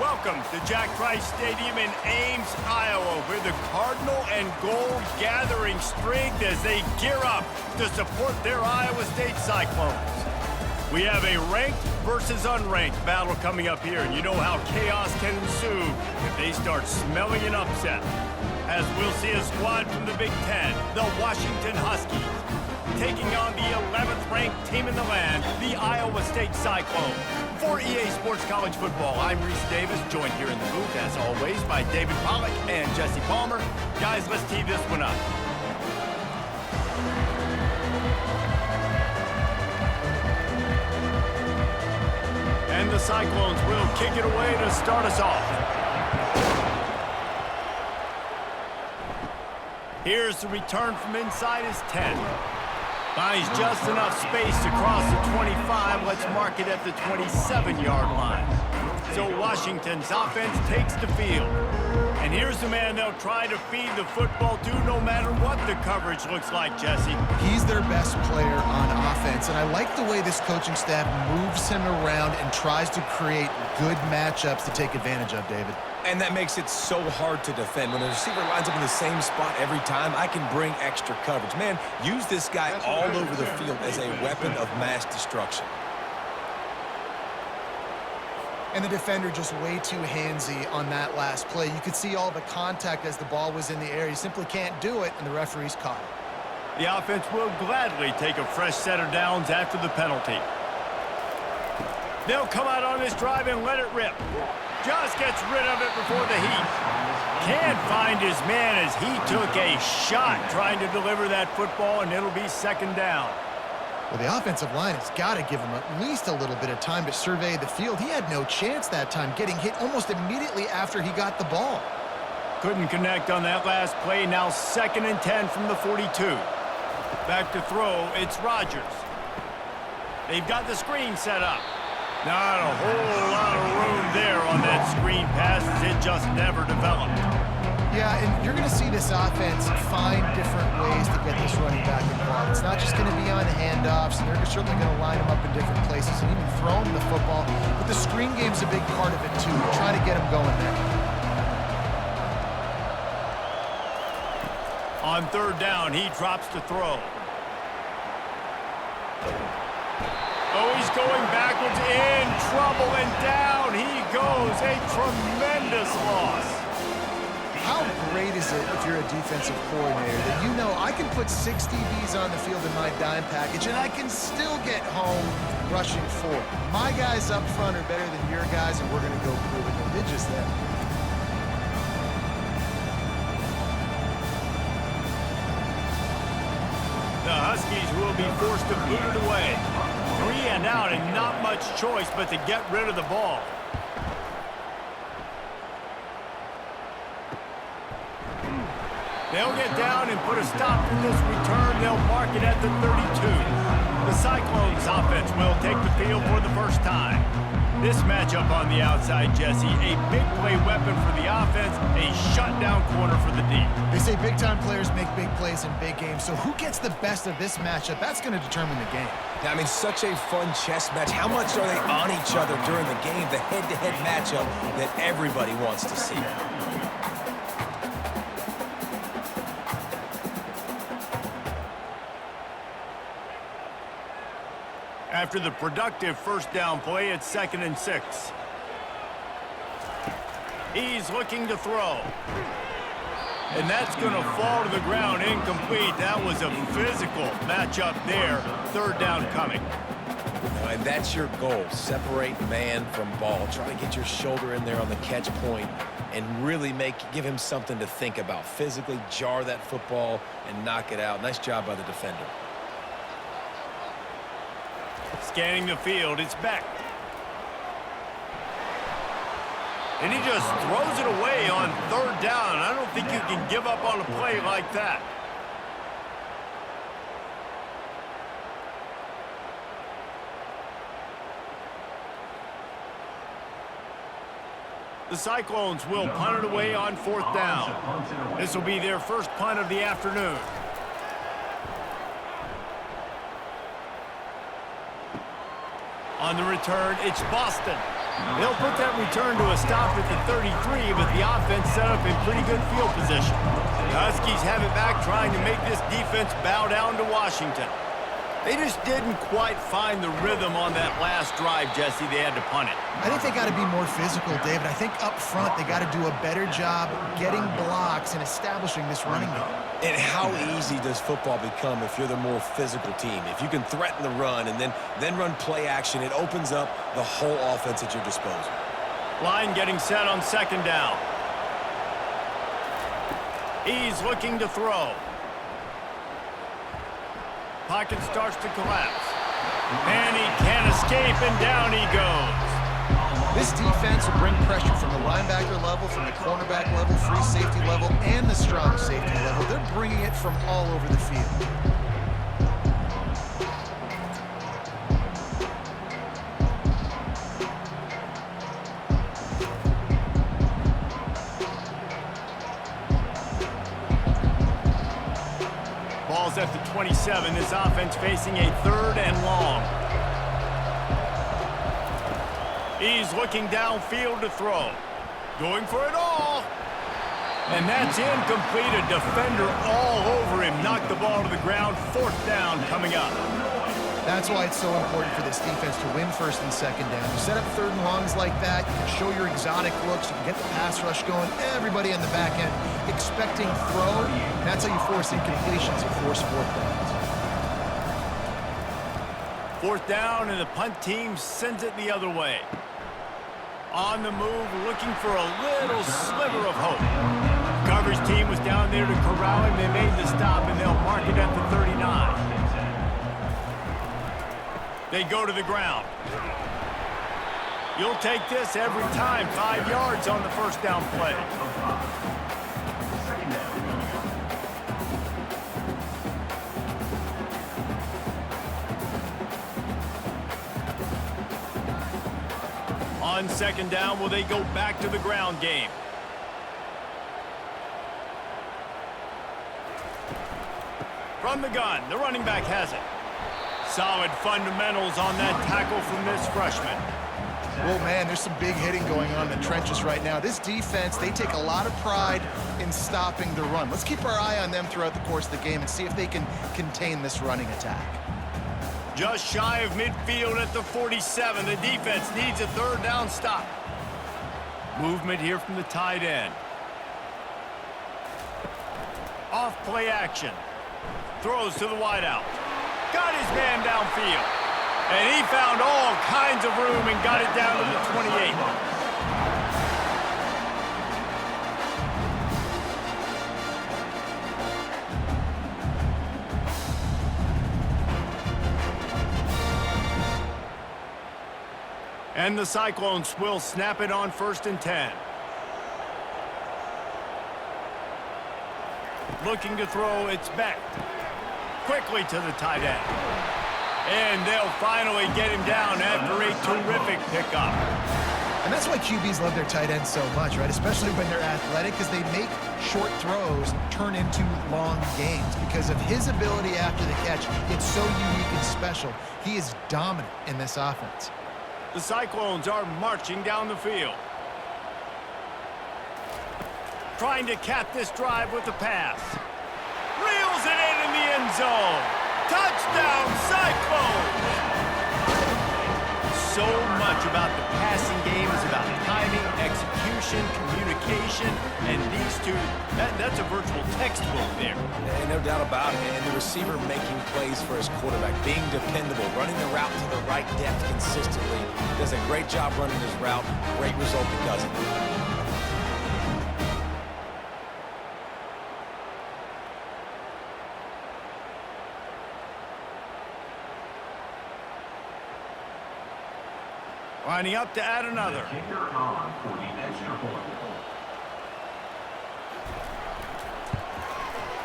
Welcome to Jack Trice Stadium in Ames, Iowa, where the Cardinal and Gold gathering strength as they gear up to support their Iowa State Cyclones. We have a ranked versus unranked battle coming up here, and you know how chaos can ensue if they start smelling an upset. As we'll see a squad from the Big Ten, the Washington Huskies, taking on the 11th ranked team in the land, the Iowa State Cyclones. For EA Sports College Football, I'm Reese Davis, joined here in the booth, as always, by David Pollack and Jesse Palmer. Guys, let's tee this one up. And the Cyclones will kick it away to start us off. Here's the return from inside his 10. Finds just enough space to cross the 25. Let's mark it at the 27-yard line. So Washington's offense takes the field. And here's the man they'll try to feed the football to no matter what the coverage looks like, Jesse. He's their best player on offense, and I like the way this coaching staff moves him around and tries to create good matchups to take advantage of, David. And that makes it so hard to defend. When the receiver lines up in the same spot every time, I can bring extra coverage. Man, use this guy all over the field as a weapon of mass destruction. And the defender just way too handsy on that last play. You could see all the contact as the ball was in the air. He simply can't do it, and the referee's caught it. The offense will gladly take a fresh set of downs after the penalty. They'll come out on this drive and let it rip. Just gets rid of it before the heat. Can't find his man as he took a shot trying to deliver that football, and it'll be second down. Well, the offensive line has got to give him at least a little bit of time to survey the field. He had no chance that time, getting hit almost immediately after he got the ball. Couldn't connect on that last play. Now 2nd and 10 from the 42. Back to throw, it's Rodgers. They've got the screen set up. Not a whole lot of room there on that screen pass as it just never developed. Yeah, and you're going to see this offense find different ways to get this running back involved. It's not just going to be on handoffs, and they're certainly going to line him up in different places and even throw him the football. But the screen game's a big part of it, too. Try to get him going there. On 3rd down, he drops to throw. Oh, he's going backwards, in trouble, and down he goes. A tremendous loss. How great is it if you're a defensive coordinator that you know I can put 6 DBs on the field in my dime package and I can still get home rushing 4. My guys up front are better than your guys, and we're going to go prove it. They did just that. The Huskies will be forced to boot it away. 3 and out, and not much choice but to get rid of the ball. They'll get down and put a stop to this return. They'll mark it at the 32. The Cyclones offense will take the field for the first time. This matchup on the outside, Jesse, a big play weapon for the offense, a shutdown corner for the D. They say big-time players make big plays in big games, so who gets the best of this matchup? That's going to determine the game. I mean, such a fun chess match. How much are they on each other during the game? The head-to-head matchup that everybody wants to see. After the productive first down play, it's 2nd and 6. He's looking to throw. And that's going to fall to the ground incomplete. That was a physical matchup there. 3rd down coming. And that's your goal. Separate man from ball. Try to get your shoulder in there on the catch point and really give him something to think about. Physically jar that football and knock it out. Nice job by the defender. Scanning the field, it's Beck. And he just throws it away on 3rd down. I don't think you can give up on a play like that. The Cyclones will punt it away on 4th down. This will be their first punt of the afternoon. On the return, it's Boston. They'll put that return to a stop at the 33, but the offense set up in pretty good field position. The Huskies have it back, trying to make this defense bow down to Washington. They just didn't quite find the rhythm on that last drive, Jesse. They had to punt it. I think they got to be more physical, David. I think up front they got to do a better job getting blocks and establishing this running game. And how easy does football become if you're the more physical team? If you can threaten the run and then run play action, it opens up the whole offense at your disposal. Line getting set on second down. He's looking to throw. Pocket starts to collapse. And he can't escape, and down he goes. This defense will bring pressure from the linebacker level, from the cornerback level, free safety level, and the strong safety level. They're bringing it from all over the field. Ball's at the 27. This offense facing a 3rd and long. He's looking downfield to throw. Going for it all. And that's incomplete. A defender all over him. Knocked the ball to the ground. 4th down coming up. That's why it's so important for this defense to win 1st and 2nd down. You set up 3rd and longs like that, you can show your exotic looks, you can get the pass rush going, everybody on the back end expecting throw. That's how you force incompletions and force 4th downs. 4th down, and the punt team sends it the other way. On the move, looking for a little sliver of hope. Coverage team was down there to corral him. They made the stop, and they'll mark it at the 39. They go to the ground. You'll take this every time. 5 yards on the 1st down play. On 2nd down, will they go back to the ground game? From the gun, the running back has it. Solid fundamentals on that tackle from this freshman. Well, man, there's some big hitting going on in the trenches right now. This defense, they take a lot of pride in stopping the run. Let's keep our eye on them throughout the course of the game and see if they can contain this running attack. Just shy of midfield at the 47. The defense needs a 3rd down stop. Movement here from the tight end. Off play action. Throws to the wideout. Got his man downfield. And he found all kinds of room and got it down to the 28. And the Cyclones will snap it on 1st and 10. Looking to throw, it's Beck. Quickly to the tight end. And they'll finally get him down after a terrific pickup. And that's why QBs love their tight ends so much, right? Especially when they're athletic, because they make short throws turn into long gains. Because of his ability after the catch, it's so unique and special. He is dominant in this offense. The Cyclones are marching down the field. Trying to cap this drive with the pass. Reels it in the end zone. Touchdown, Cyclones! So much about the passing game is about timing, execution, communication, and these two, that's a virtual textbook there. Yeah, no doubt about it. And the receiver making plays for his quarterback, being dependable, running the route to the right depth consistently. Does a great job running his route. Great result because of it. Lining up to add another.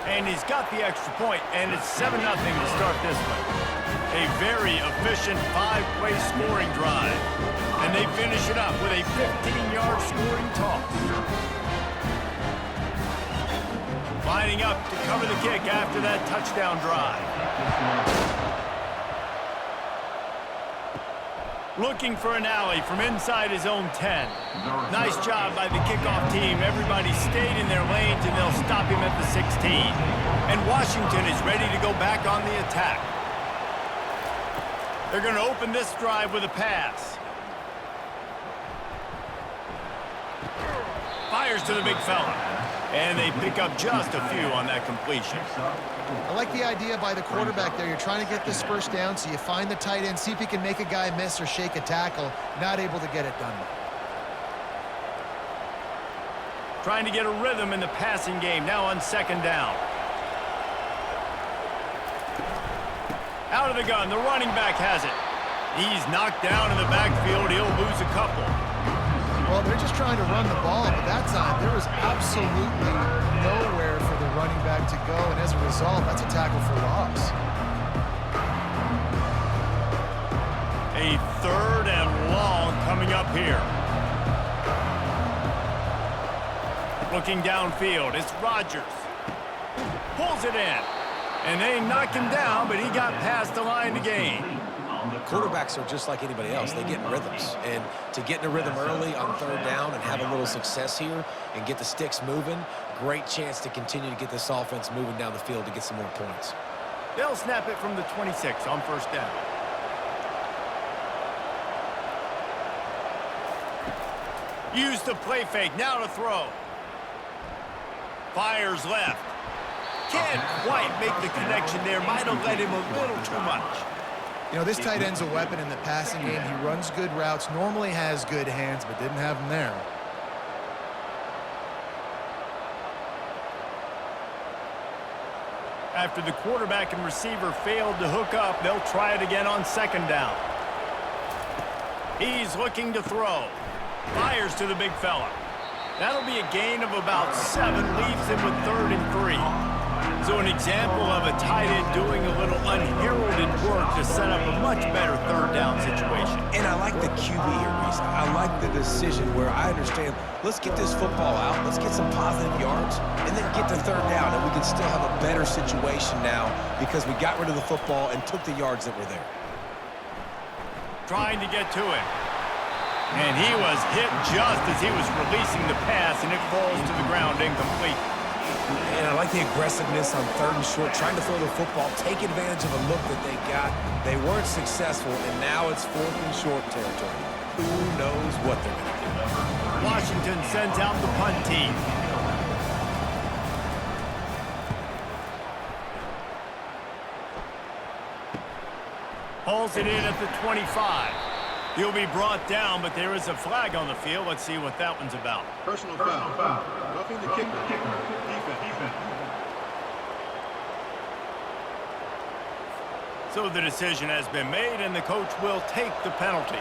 And he's got the extra point, and it's 7-0 to start this one. A very efficient 5-play scoring drive. And they finish it up with a 15-yard scoring toss. Lining up to cover the kick after that touchdown drive. Looking for an alley from inside his own 10. Nice job by the kickoff team. Everybody stayed in their lanes, and they'll stop him at the 16. And Washington is ready to go back on the attack. They're going to open this drive with a pass. Fires to the big fella. And they pick up just a few on that completion. I like the idea by the quarterback there. You're trying to get this first down, so you find the tight end, see if he can make a guy miss or shake a tackle. Not able to get it done. Trying to get a rhythm in the passing game, now on second down. Out of the gun, the running back has it. He's knocked down in the backfield. He'll lose a couple. Well, they're just trying to run the ball, but that time there was absolutely nowhere for the running back to go, and as a result, that's a tackle for loss. A 3rd and long coming up here. Looking downfield, it's Rodgers. Pulls it in. And they knock him down, but he got past the line to gain. Quarterbacks are just like anybody else. They get in rhythms. And to get in a rhythm early on 3rd down and have a little success here and get the sticks moving, great chance to continue to get this offense moving down the field to get some more points. They'll snap it from the 26 on 1st down. Use the play fake, now to throw. Fires left. Can't quite make the connection there. Might have led him a little too much. You know, this tight end's a weapon in the passing game. He runs good routes, normally has good hands, but didn't have them there. After the quarterback and receiver failed to hook up, they'll try it again on 2nd down. He's looking to throw. Fires to the big fella. That'll be a gain of about 7, leaves him with 3rd and 3. So an example of a tight end doing a little unheralded work to set up a much better 3rd down situation. And I like the QB here, Reese. I like the decision where I understand, let's get this football out, let's get some positive yards, and then get to 3rd down, and we can still have a better situation now because we got rid of the football and took the yards that were there. Trying to get to it. And he was hit just as he was releasing the pass, and it falls to the ground incomplete. And I like the aggressiveness on 3rd and short, trying to throw the football, take advantage of a look that they got. They weren't successful, and now it's 4th and short territory. Who knows what they're going to do? Washington sends out the punt team. Hauls it in at the 25. He'll be brought down, but there is a flag on the field. Let's see what that one's about. Personal foul. Roughing the kicker. Defense. So the decision has been made, and the coach will take the penalty.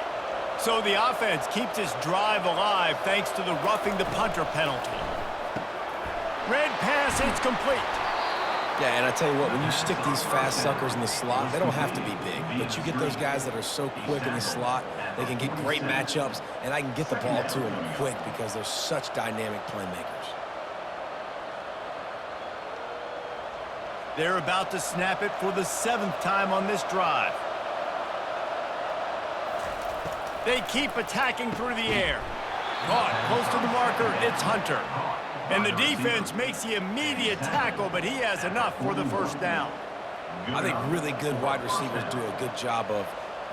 So the offense keeps its drive alive thanks to the roughing the punter penalty. Red pass, it's complete. Yeah, and I tell you what, when you stick these fast suckers in the slot, they don't have to be big. But you get those guys that are so quick in the slot, they can get great matchups, and I can get the ball to them quick because they're such dynamic playmakers. They're about to snap it for the 7th time on this drive. They keep attacking through the air. Caught close to the marker, it's Hunter. And the defense makes the immediate tackle, but he has enough for the 1st down. I think really good wide receivers do a good job of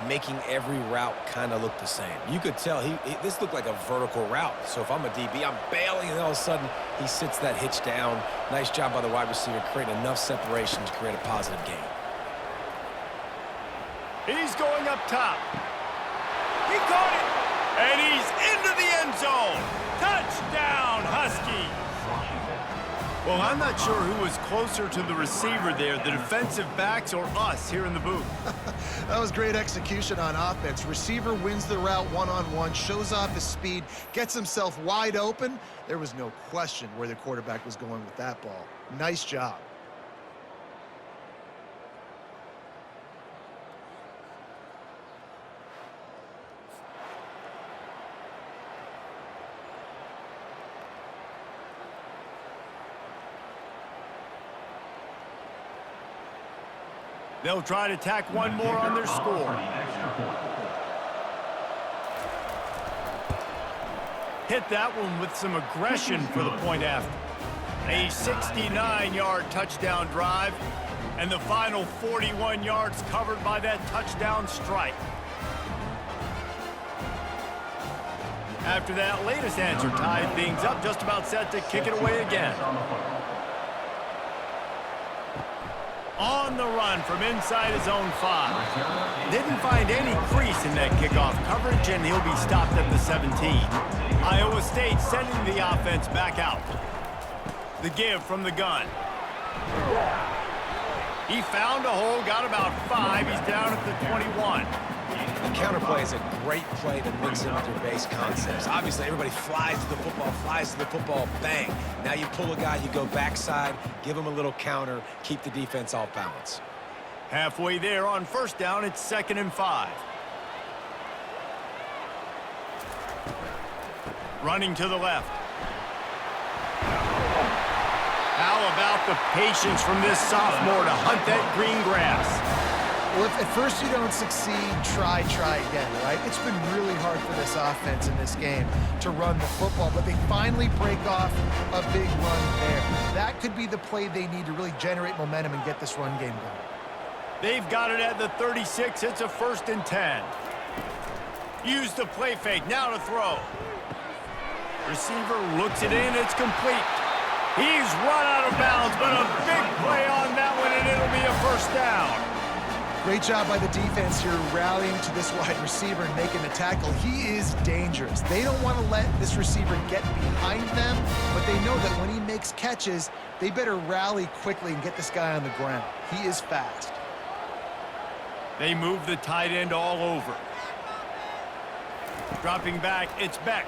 making every route kind of look the same. You could tell this looked like a vertical route. So if I'm a DB, I'm bailing, and all of a sudden he sits that hitch down. Nice job by the wide receiver creating enough separation to create a positive gain. He's going up top. He caught it, and he's into the end zone. Touchdown, Huskies. Well, I'm not sure who was closer to the receiver there, the defensive backs or us here in the booth. That was great execution on offense. Receiver wins the route one-on-one, shows off his speed, gets himself wide open. There was no question where the quarterback was going with that ball. Nice job. They'll try to tack one more on their score. Hit that one with some aggression for the point after. A 69-yard touchdown drive, and the final 41 yards covered by that touchdown strike. After that latest answer tied things up, just about set to kick it away again. On the run from inside his own 5. Didn't find any crease in that kickoff coverage, and he'll be stopped at the 17. Iowa State sending the offense back out. The give from the gun. He found a hole, got about 5. He's down at the 21. The counterplay is a great play to mix in with your base concepts. Obviously, everybody flies to the football, bang. Now you pull a guy, you go backside, give him a little counter, keep the defense off balance. Halfway there on first down, it's 2nd and 5. Running to the left. How about the patience from this sophomore to hunt that green grass? Well, if at first you don't succeed, try again, right? It's been really hard for this offense in this game to run the football, but they finally break off a big run there. That could be the play they need to really generate momentum and get this run game going. They've got it at the 36. It's a 1st and 10. Use the play fake. Now to throw. Receiver looks it in. It's complete. He's run out of bounds, but a big play on that one, and it'll be a 1st down. Great job by the defense here rallying to this wide receiver and making the tackle. He is dangerous. They don't want to let this receiver get behind them, but they know that when he makes catches, they better rally quickly and get this guy on the ground. He is fast. They move the tight end all over. Dropping back, it's Beck.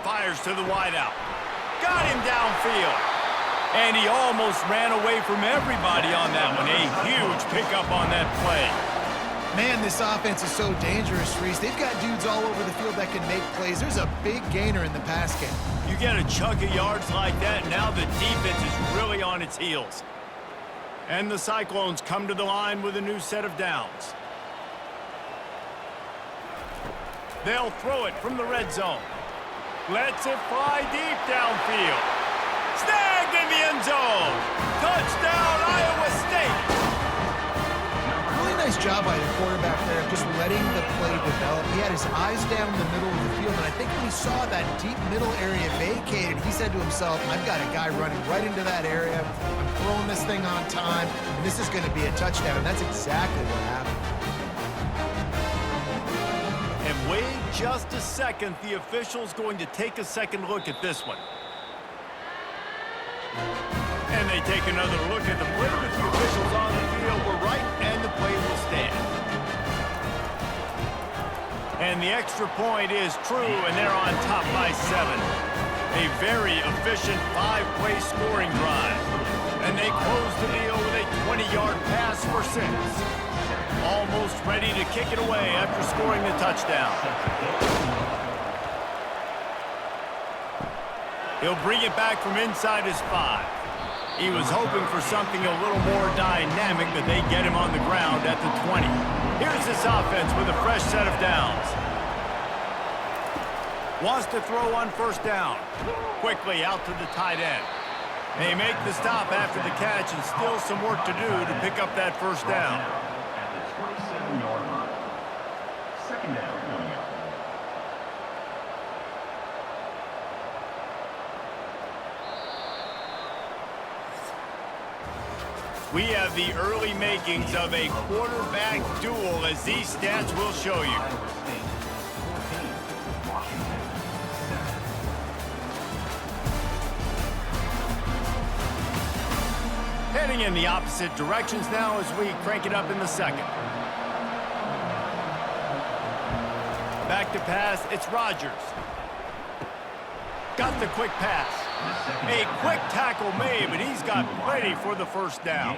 Fires to the wideout. Got him downfield. And he almost ran away from everybody on that one. A huge pickup on that play. Man, this offense is so dangerous, Reese. They've got dudes all over the field that can make plays. There's a big gainer in the pass game. You get a chunk of yards like that, now the defense is really on its heels. And the Cyclones come to the line with a new set of downs. They'll throw it from the red zone. Lets it fly deep downfield. Snagged in the end zone. Touchdown, Iowa State. Really nice job by the quarterback there of just letting the play develop. He had his eyes down the middle of the field, and I think when he saw that deep middle area vacated, he said to himself, I've got a guy running right into that area. I'm throwing this thing on time, and this is going to be a touchdown, and that's exactly what happened. And wait just a second. The official's going to take a second look at this one. And they take another look at the play, but the officials on the field were right, and the play will stand. And the extra point is true, and they're on top by 7. A very efficient 5-play scoring drive. And they close the deal with a 20-yard pass for 6. Almost ready to kick it away after scoring the touchdown. He'll bring it back from inside his 5. He was hoping for something a little more dynamic, but they get him on the ground at the 20. Here's this offense with a fresh set of downs. Wants to throw on first down. Quickly out to the tight end. They make the stop after the catch, and still some work to do to pick up that first down. At the 27-yard line. 2nd down. We have the early makings of a quarterback duel, as these stats will show you. Heading in the opposite directions now as we crank it up in the 2nd. Back to pass, it's Rodgers. Got the quick pass. A quick tackle made, but he's got plenty for the first down.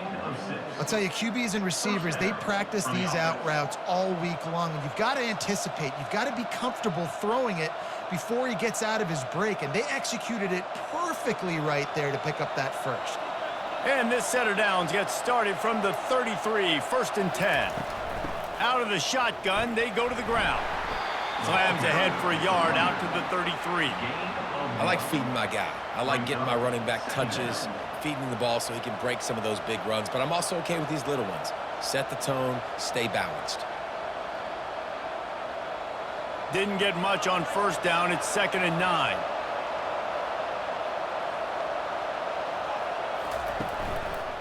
I'll tell you, QBs and receivers, they practice these out routes all week long, and you've got to anticipate. You've got to be comfortable throwing it before he gets out of his break, and they executed it perfectly right there to pick up that first. And this set of downs gets started from the 33, 1st and 10. Out of the shotgun, they go to the ground. Slams ahead for a yard out to the 33. I like feeding my guy. I like getting my running back touches, feeding him the ball so he can break some of those big runs. But I'm also okay with these little ones. Set the tone, stay balanced. Didn't get much on first down. It's 2nd and 9.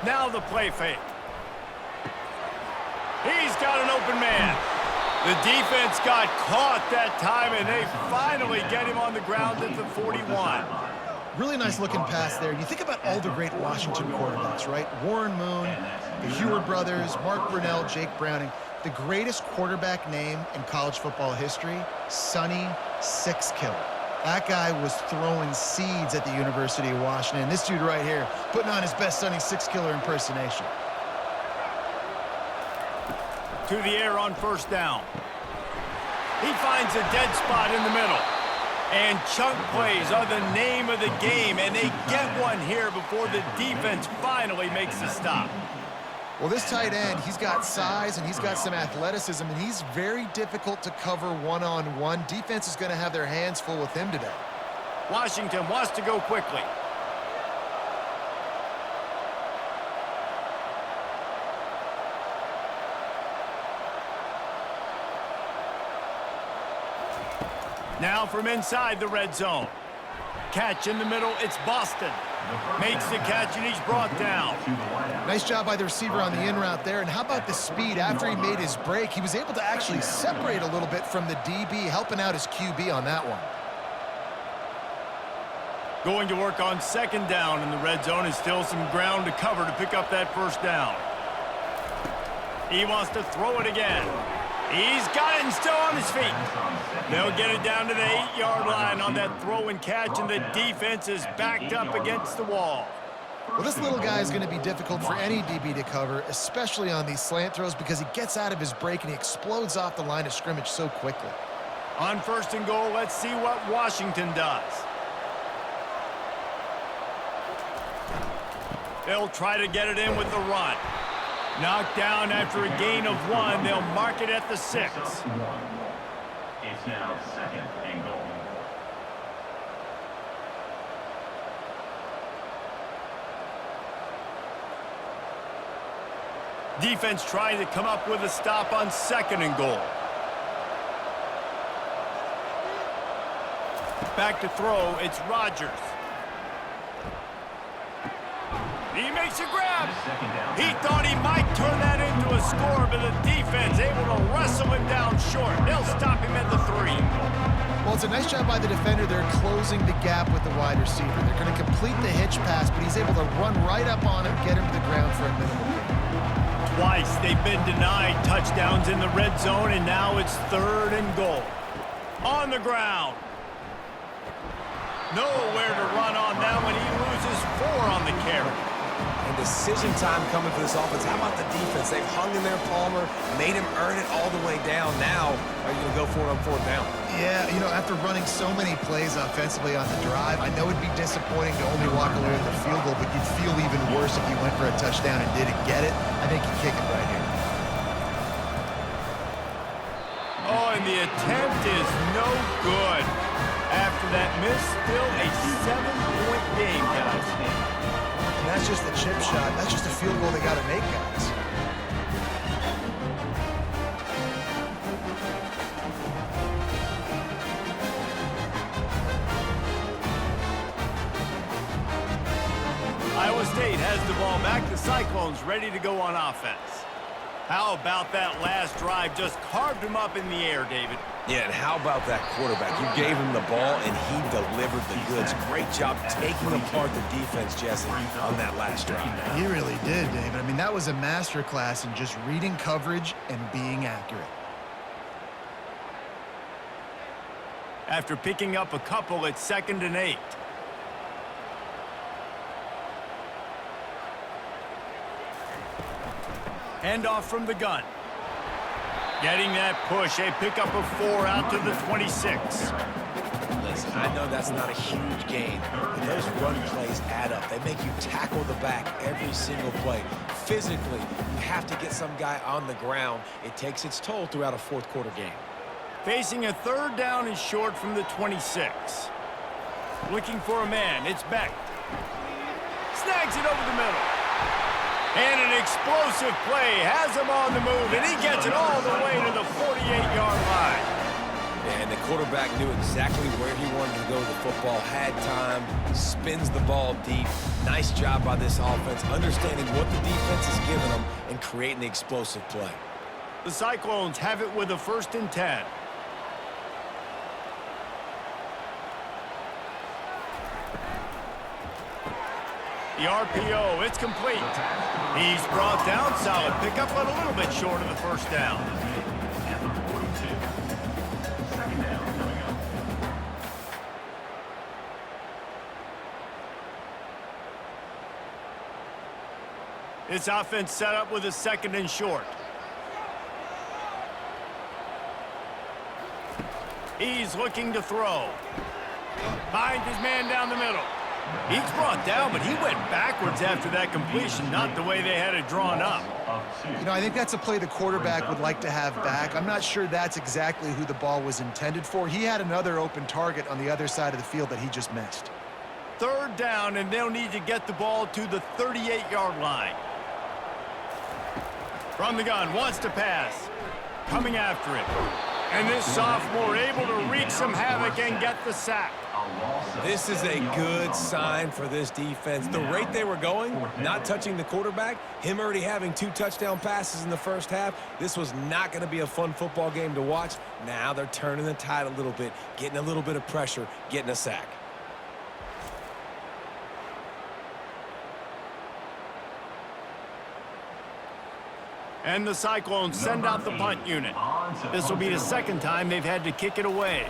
Now the play fake. He's got an open man. The defense got caught that time, and they finally get him on the ground at the 41. Really nice looking pass there. You think about all the great Washington quarterbacks, right? Warren Moon, the Heward brothers, Mark Brunell, Jake Browning. The greatest quarterback name in college football history, Sonny Sixkiller. That guy was throwing seeds at the University of Washington. This dude right here, putting on his best Sonny Sixkiller impersonation. To the air on first down. He finds a dead spot in the middle. And chunk plays are the name of the game, and they get one here before the defense finally makes the stop. Well, this tight end, he's got size and he's got some athleticism, and he's very difficult to cover one-on-one. Defense is going to have their hands full with him today. Washington wants to go quickly. Now from inside the red zone. Catch in the middle, it's Boston. Makes the catch and he's brought down. Nice job by the receiver on the in route there. And how about the speed after he made his break? He was able to actually separate a little bit from the DB, helping out his QB on that one. Going to work on 2nd down in the red zone, and still some ground to cover to pick up that first down. He wants to throw it again. He's got it and still on his feet. They'll get it down to the 8-yard line on that throw and catch, and the defense is backed up against the wall. Well, this little guy is going to be difficult for any DB to cover, especially on these slant throws, because he gets out of his break and he explodes off the line of scrimmage so quickly. On 1st and goal, let's see what Washington does. They'll try to get it in with the run. Knocked down after a gain of 1. They'll mark it at the 6. It's now 2nd and goal. Defense trying to come up with a stop on 2nd and goal. Back to throw, it's Rodgers. He makes a grab. He thought he might turn that into a score, but the defense able to wrestle him down short. They'll stop him at the 3. Well, it's a nice job by the defender. They're closing the gap with the wide receiver. They're going to complete the hitch pass, but he's able to run right up on him, get him to the ground for a minimal gain. Twice they've been denied touchdowns in the red zone, and now it's 3rd and goal. On the ground. Nowhere to run on that one. He loses 4 on the carry. And decision time coming for this offense. How about the defense? They've hung in there, Palmer, made him earn it all the way down. Now, are you going to go for it on 4th down? Yeah, you know, after running so many plays offensively on the drive, I know it'd be disappointing to only walk away with a field goal, but you'd feel even worse if you went for a touchdown and didn't get it. I think you kick it right here. Oh, and the attempt is no good. After that miss, still a 7-point game, guys. And that's just the chip shot. That's just a field goal they got to make, guys. Iowa State has the ball back. The Cyclones ready to go on offense. How about that last drive? Just carved him up in the air, David. Yeah, and how about that quarterback? You gave him the ball, and he delivered the goods. Great job taking apart the defense, Jesse, on that last drive. He really did, David. I mean, that was a masterclass in just reading coverage and being accurate. After picking up a couple, it's 2nd and 8. Handoff from the gun. Getting that push, a pickup of 4 out to the 26. Listen, I know that's not a huge gain, but those run plays add up. They make you tackle the back every single play. Physically, you have to get some guy on the ground. It takes its toll throughout a 4th quarter game. Facing a third down and short from the 26. Looking for a man. It's Beck. Snags it over the middle. And an explosive play has him on the move, and he gets it all the way to the 48-yard line. And the quarterback knew exactly where he wanted to go with the football, had time, spins the ball deep. Nice job by this offense, understanding what the defense is giving them and creating the explosive play. The Cyclones have it with a 1st and 10. The RPO, it's complete. He's brought down, solid pickup, but a little bit short of the first down. At the 42. Second down coming up. This offense set up with a 2nd and short. He's looking to throw. Finds his man down the middle. He's brought down, but he went backwards after that completion, not the way they had it drawn up. You know, I think that's a play the quarterback would like to have back. I'm not sure that's exactly who the ball was intended for. He had another open target on the other side of the field that he just missed. 3rd down, and they'll need to get the ball to the 38-yard line. From the gun, wants to pass. Coming after it. And this sophomore able to wreak some havoc and get the sack. This is a good sign for this defense. The rate they were going, not touching the quarterback, him already having 2 touchdown passes in the first half, this was not going to be a fun football game to watch. Now they're turning the tide a little bit, getting a little bit of pressure, getting a sack. And the Cyclones send out the punt unit. This will be the 2nd time they've had to kick it away.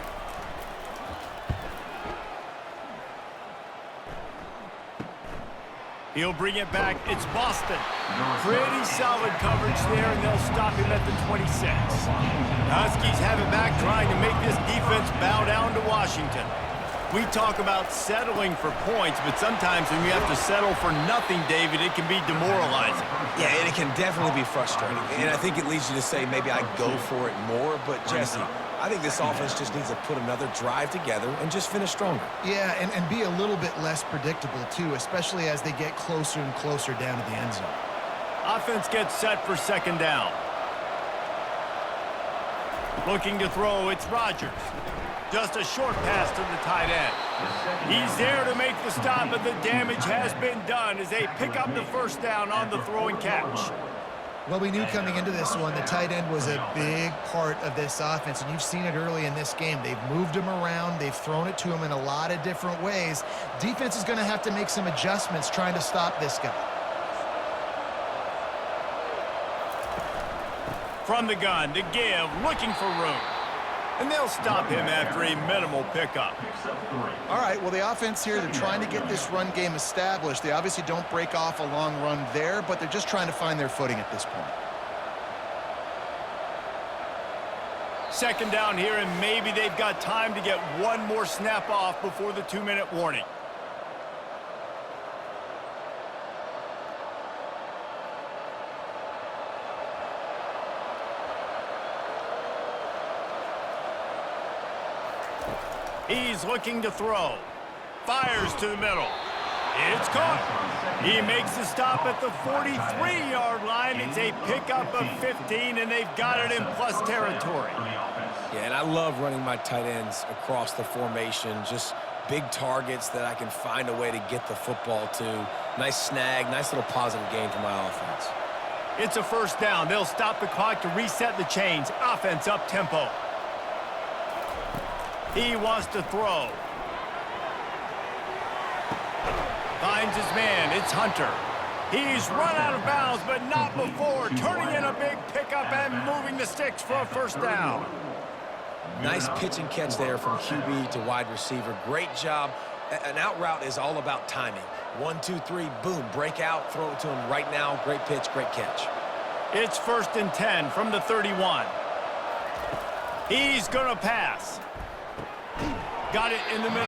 He'll bring it back. It's Boston. Pretty solid coverage there, and they'll stop him at the 26. The Huskies have it back, trying to make this defense bow down to Washington. We talk about settling for points, but sometimes when you have to settle for nothing, David, it can be demoralizing. Yeah, and it can definitely be frustrating. And I think it leads you to say maybe I go for it more. But, Jesse, I think this offense just needs to put another drive together and just finish stronger. Yeah, and be a little bit less predictable, too, especially as they get closer and closer down to the end zone. Offense gets set for 2nd down. Looking to throw, it's Rodgers. Just a short pass to the tight end. He's there to make the stop, but the damage has been done as they pick up the 1st down on the throw and catch. Well, we knew coming into this one the tight end was a big part of this offense, and you've seen it early in this game. They've moved him around. They've thrown it to him in a lot of different ways. Defense is going to have to make some adjustments trying to stop this guy. From the gun to give, looking for room. And they'll stop him after a minimal pickup. All right, well, the offense here, they're trying to get this run game established. They obviously don't break off a long run there, but they're just trying to find their footing at this point. 2nd down here, and maybe they've got time to get one more snap off before the 2-minute warning. He's looking to throw. Fires to the middle. It's caught. He makes the stop at the 43-yard line. It's a pickup of 15, and they've got it in plus territory. Yeah, and I love running my tight ends across the formation. Just big targets that I can find a way to get the football to. Nice snag, nice little positive gain for my offense. It's a 1st down. They'll stop the clock to reset the chains. Offense up tempo. He wants to throw. Finds his man. It's Hunter. He's run out of bounds, but not before. Turning in a big pickup and moving the sticks for a 1st down. Nice pitch and catch there from QB to wide receiver. Great job. An out route is all about timing. 1, 2, 3, boom, break out, throw it to him right now. Great pitch, great catch. It's 1st and 10 from the 31. He's going to pass. Got it in the middle.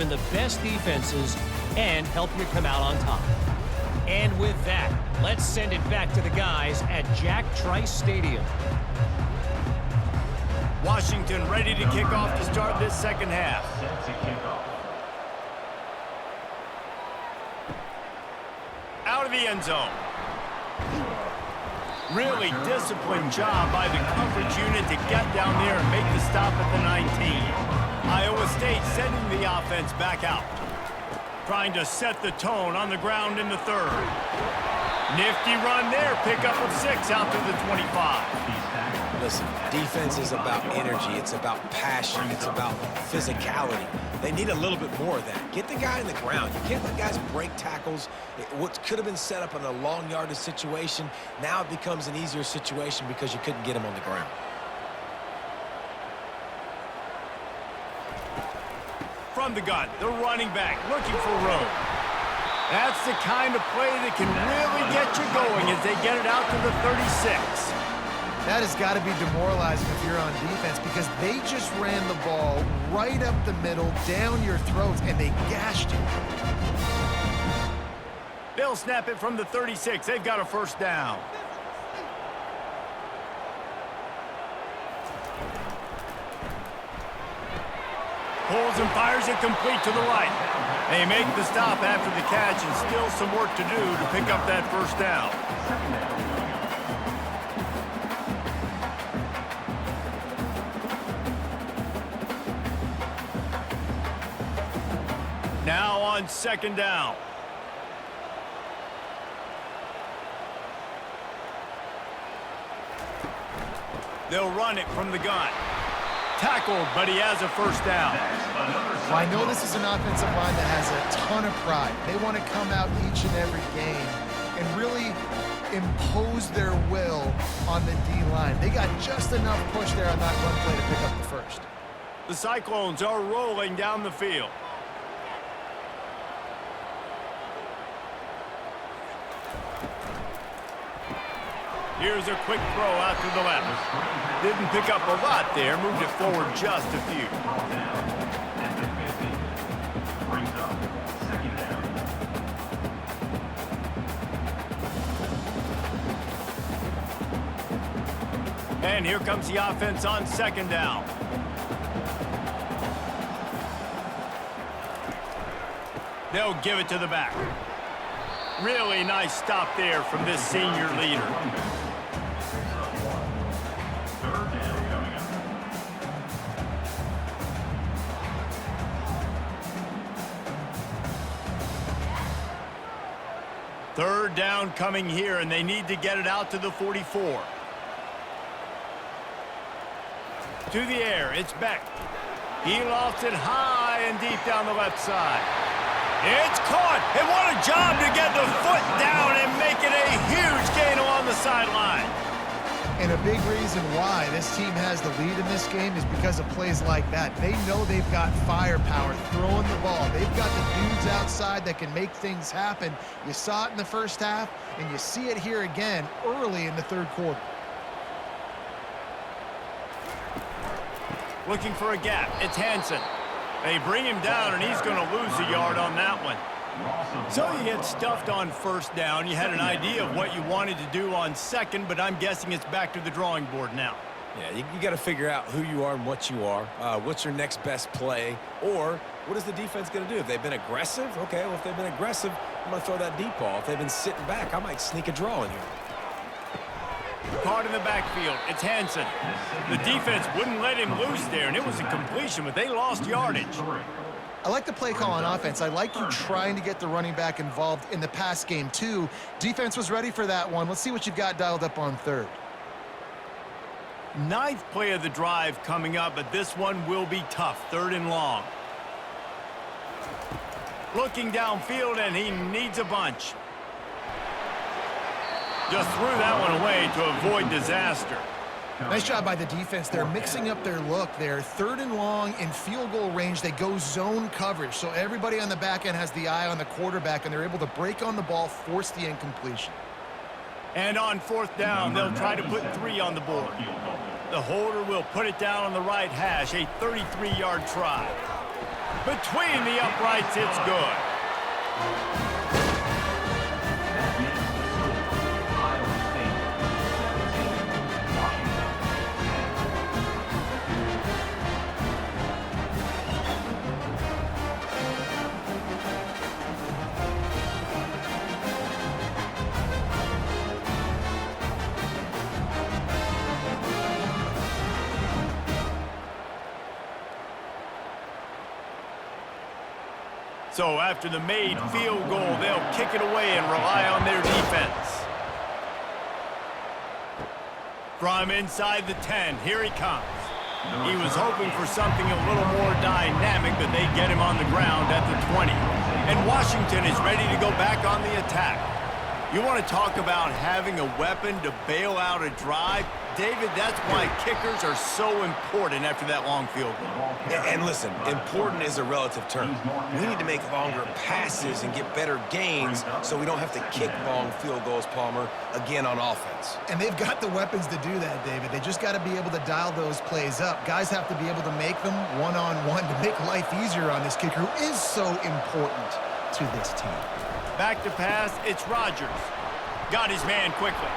even the best defenses and help you come out on top. And with that, let's send it back to the guys at Jack Trice Stadium. Washington ready to kick off to start this second half. Set to kick off. Out of the end zone. Really disciplined job by the coverage unit to get down there and make the stop at the 19. Iowa State sending the offense back out. Trying to set the tone on the ground in the third. Nifty run there. Pickup of 6 out to the 25. Listen, defense is about energy. It's about passion. It's about physicality. They need a little bit more of that. Get the guy in the ground. You can't let guys break tackles. What could have been set up in a long yardage situation, now it becomes an easier situation because you couldn't get him on the ground. From the gun, the running back looking for room. That's the kind of play that can really get you going as they get it out to the 36. That has got to be demoralizing if you're on defense because they just ran the ball right up the middle, down your throats, and they gashed you. They'll snap it from the 36. They've got a first down. Pulls and fires it complete to the right. They make the stop after the catch and still some work to do to pick up that first down. Now on second down. They'll run it from the gun. Tackled, but he has a first down. Well, I know this is an offensive line that has a ton of pride. They want to come out each and every game and really impose their will on the D-line. They got just enough push there on that run play to pick up the first. The Cyclones are rolling down the field. Here's a quick throw out to the left. Didn't pick up a lot there, moved it forward just a few. At the 50. Brings up second down. And here comes the offense on second down. They'll give it to the back. Really nice stop there from this senior leader. Third down coming up. Third down coming here, and they need to get it out to the 44. To the air, it's Beck. He lofts it high and deep down the left side. It's caught, and what a job to get the foot down and make it a huge gain along the sideline. And a big reason why this team has the lead in this game is because of plays like that. They know they've got firepower throwing the ball. They've got the dudes outside that can make things happen. You saw it in the first half, and you see it here again early in the third quarter. Looking for a gap, it's Hansen. They bring him down, and he's going to lose a yard on that one. So you get stuffed on first down. You had an idea of what you wanted to do on second, but I'm guessing it's back to the drawing board now. Yeah, you got to figure out who you are and what you are. What's your next best play? Or what is the defense going to do? If they've been aggressive, okay, well, if they've been aggressive, I'm going to throw that deep ball. If they've been sitting back, I might sneak a draw in here. Caught in the backfield, it's Hansen. The defense wouldn't let him loose there, and it was a completion, but they lost yardage. I like the play call on offense. I like you trying to get the running back involved in the pass game, too. Defense was ready for that one. Let's see what you've got dialed up on third. Ninth play of the drive coming up, but this one will be tough. Third and long. Looking downfield, and he needs a bunch. Just threw that one away to avoid disaster. Nice job by the defense. They're mixing up their look there. Third and long in field goal range. They go zone coverage. So everybody on the back end has the eye on the quarterback, and they're able to break on the ball, force the incompletion. And on fourth down, they'll try to put 3 on the board. The holder will put it down on the right hash, a 33-yard try. Between the uprights, it's good. Iowa State 17, Washington. So after the made field goal, they'll kick it away and rely on their defense. From inside the 10, here he comes. He was hoping for something a little more dynamic, but they get him on the ground at the 20. And Washington is ready to go back on the attack. You want to talk about having a weapon to bail out a drive? David, that's why kickers are so important after that long field goal. And listen, important is a relative term. We need to make longer passes and get better gains so we don't have to kick long field goals, Palmer, again on offense. And they've got the weapons to do that, David. They just got to be able to dial those plays up. Guys have to be able to make them one-on-one to make life easier on this kicker, who is so important to this team. Back to pass, it's Rodgers. Got his man quickly.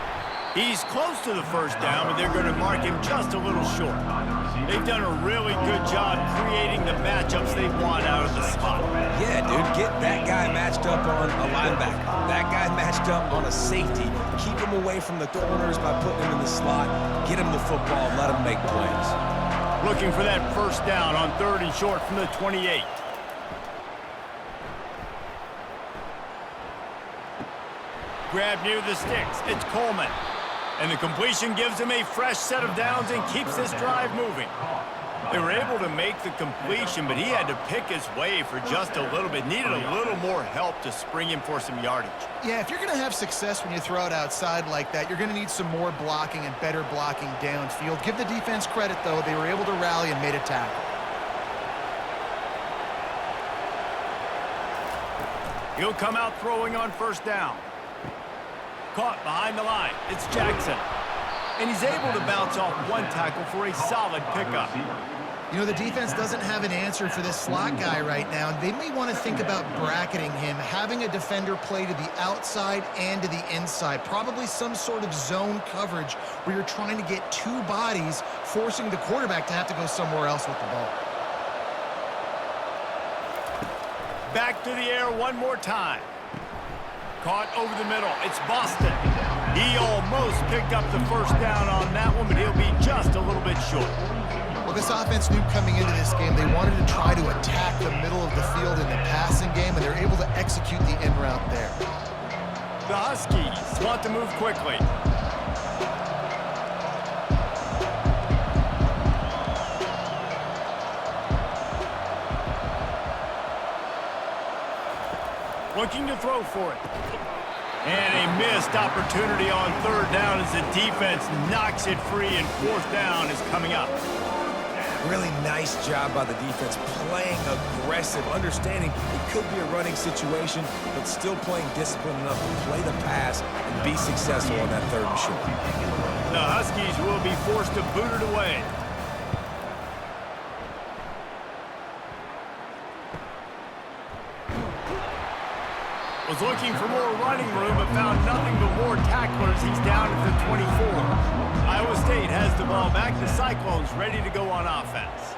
He's close to the first down, but they're going to mark him just a little short. They've done a really good job creating the matchups they want out of the slot. Yeah, dude, get that guy matched up on a linebacker. That guy matched up on a safety. Keep him away from the corners by putting him in the slot. Get him the football, let him make plays. Looking for that first down on 3rd and short from the 28. Grab near the sticks. It's Coleman. And the completion gives him a fresh set of downs and keeps this drive moving. They were able to make the completion, but he had to pick his way for just a little bit. Needed a little more help to spring him for some yardage. Yeah, if you're going to have success when you throw it outside like that, you're going to need some more blocking and better blocking downfield. Give the defense credit, though. They were able to rally and made a tackle. He'll come out throwing on first down. Caught behind the line. It's Jackson. And he's able to bounce off one tackle for a solid pickup. You know, the defense doesn't have an answer for this slot guy right now. They may want to think about bracketing him, having a defender play to the outside and to the inside. Probably some sort of zone coverage where you're trying to get two bodies, forcing the quarterback to have to go somewhere else with the ball. Back to the air one more time. Caught over the middle. It's Boston. He almost picked up the first down on that one, but he'll be just a little bit short. Well, this offense knew coming into this game they wanted to try to attack the middle of the field in the passing game, and they're able to execute the in route there. The Huskies want to move quickly. Looking to throw for it. And a missed opportunity on 3rd down as the defense knocks it free, and 4th down is coming up. Really nice job by the defense, playing aggressive, understanding it could be a running situation, but still playing disciplined enough to play the pass and be successful on that 3rd and short. The Huskies will be forced to boot it away. Was looking for more running room, but found nothing but more tacklers. He's down at the 24. Iowa State has the ball back. The Cyclones ready to go on offense.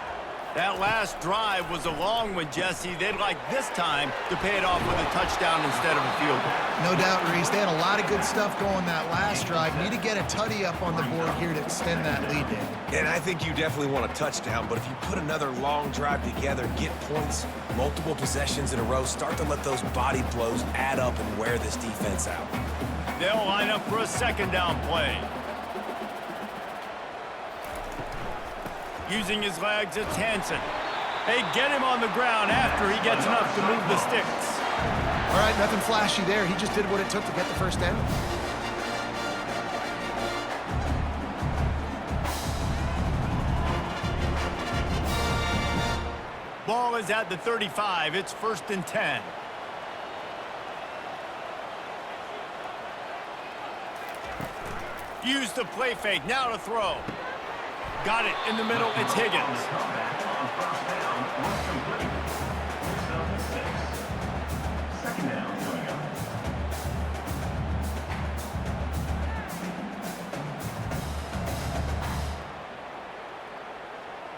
That last drive was a long one, Jesse. They'd like this time to pay it off with a touchdown instead of a field goal. No doubt, Reese. They had a lot of good stuff going that last drive. Need to get a tutty up on the board here to extend that lead, Dave. And I think you definitely want a touchdown, but if you put another long drive together, get points, multiple possessions in a row, start to let those body blows add up and wear this defense out. They'll line up for a 2nd down play. Using his legs, it's Hansen. They get him on the ground after he gets enough to move the sticks. All right, nothing flashy there. He just did what it took to get the first down. Ball is at the 35. It's 1st and 10. Use the play fake. Now to throw. Got it in the middle. It's Higgins.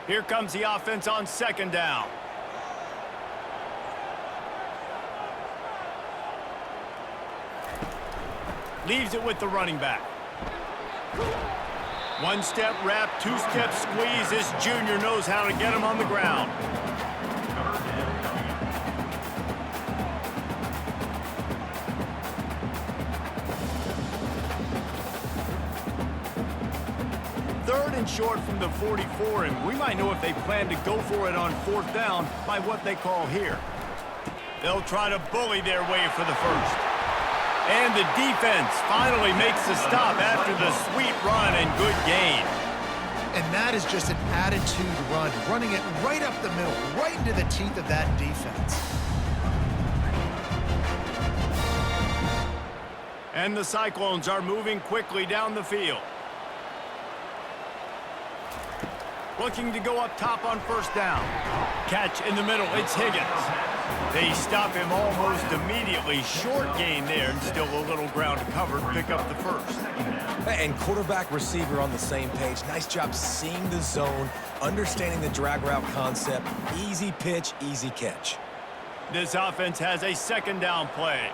Here comes the offense on second down. Leaves it with the running back. One-step wrap, two-step squeeze. This junior knows how to get him on the ground. Third and short from the 44, and we might know if they plan to go for it on fourth down by what they call here. They'll try to bully their way for the first. And the defense finally makes the stop after the sweet run and good gain. And that is just an attitude run, running it right up the middle, right into the teeth of that defense. And the Cyclones are moving quickly down the field. Looking to go up top on first down. Catch in the middle, it's Higgins. They stop him almost immediately. Short gain there, and still a little ground to cover to pick up the first. And quarterback receiver on the same page. Nice job seeing the zone, understanding the drag route concept. Easy pitch, easy catch. This offense has a second down play.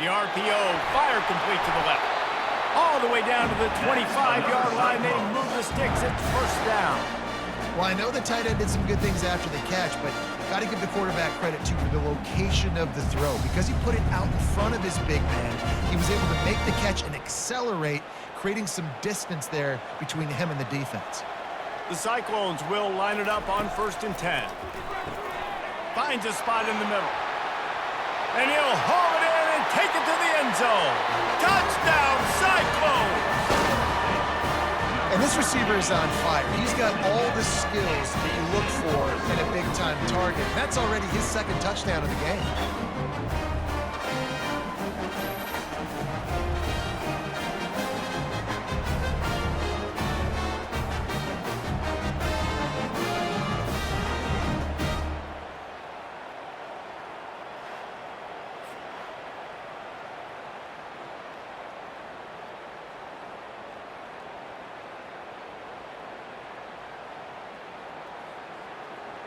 The RPO, fire complete to the left. All the way down to the 25-yard line. They move the sticks. It's first down. Well, I know the tight end did some good things after the catch, but got to give the quarterback credit, too, for the location of the throw. Because he put it out in front of his big man, he was able to make the catch and accelerate, creating some distance there between him and the defense. The Cyclones will line it up on 1st and 10. Finds a spot in the middle. And he'll haul it in and take it to the end zone. Touchdown, Cyclones! And this receiver is on fire. He's got all the skills that you look for in a big-time target. That's already his second touchdown of the game.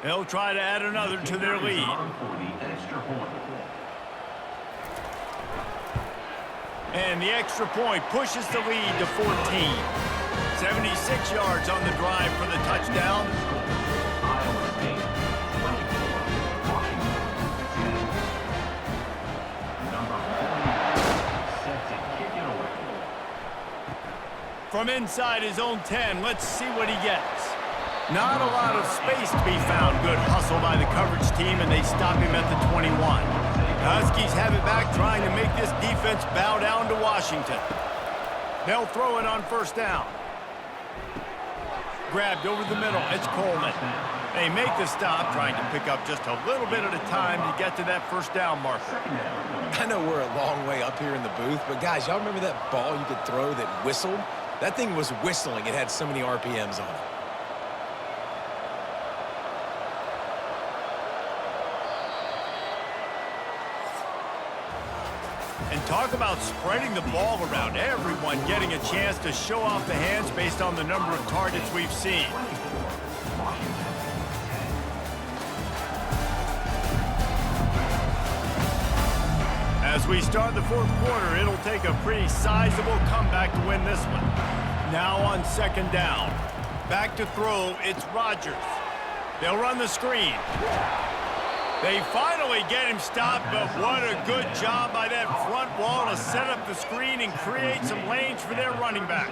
They'll try to add another to their lead. And the extra point pushes the lead to 14. 76 yards on the drive for the touchdown. From inside his own 10, let's see what he gets. Not a lot of space to be found. Good hustle by the coverage team, and they stop him at the 21. The Huskies have it back, trying to make this defense bow down to Washington. They'll throw it on first down. Grabbed over the middle. It's Coleman. They make the stop, trying to pick up just a little bit at a time to get to that first down marker. I know we're a long way up here in the booth, but guys, y'all remember that ball you could throw that whistled? That thing was whistling. It had so many RPMs on it. And talk about spreading the ball around. Everyone getting a chance to show off the hands based on the number of targets we've seen. As we start the fourth quarter, it'll take a pretty sizable comeback to win this one. Now on second down. Back to throw, it's Rodgers. They'll run the screen. They finally get him stopped, but what a good job by that front wall to set up the screen and create some lanes for their running back.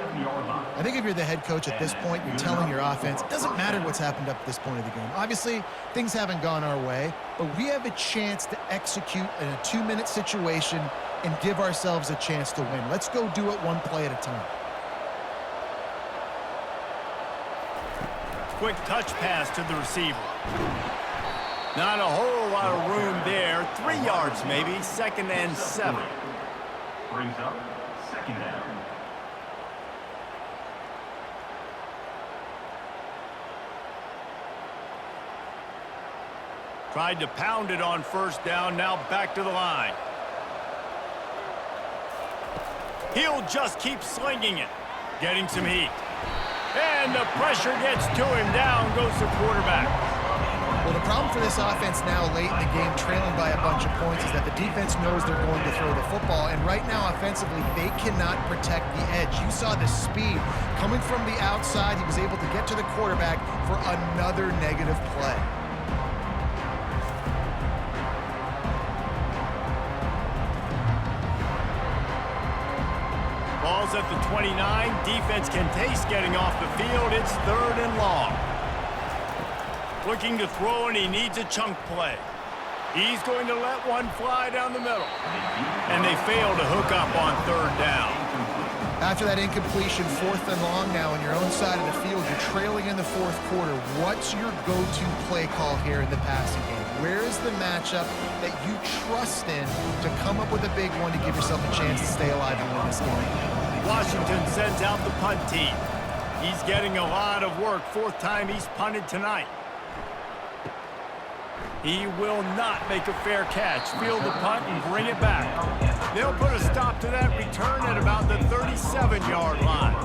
I think if you're the head coach at this point, you're telling your offense, it doesn't matter what's happened up to this point of the game. Obviously, things haven't gone our way, but we have a chance to execute in a 2-minute situation and give ourselves a chance to win. Let's go do it one play at a time. Quick touch pass to the receiver. Not a whole lot of room there. 3 yards maybe. 2nd and 7. Brings up 2nd down. Tried to pound it on first down. Now back to the line. He'll just keep slinging it. Getting some heat. And the pressure gets to him. Down goes the quarterback. Well, the problem for this offense now late in the game, trailing by a bunch of points, is that the defense knows they're going to throw the football. And right now, offensively, they cannot protect the edge. You saw the speed coming from the outside. He was able to get to the quarterback for another negative play. Ball's at the 29. Defense can taste getting off the field. It's 3rd and long. Looking to throw, and he needs a chunk play. He's going to let one fly down the middle. And they fail to hook up on 3rd down. After that incompletion, 4th and long now on your own side of the field, you're trailing in the 4th quarter. What's your go-to play call here in the passing game? Where is the matchup that you trust in to come up with a big one to give yourself a chance to stay alive and win this game? Washington sends out the punt team. He's getting a lot of work. 4th time he's punted tonight. He will not make a fair catch. Field the punt and bring it back. They'll put a stop to that return at about the 37-yard line.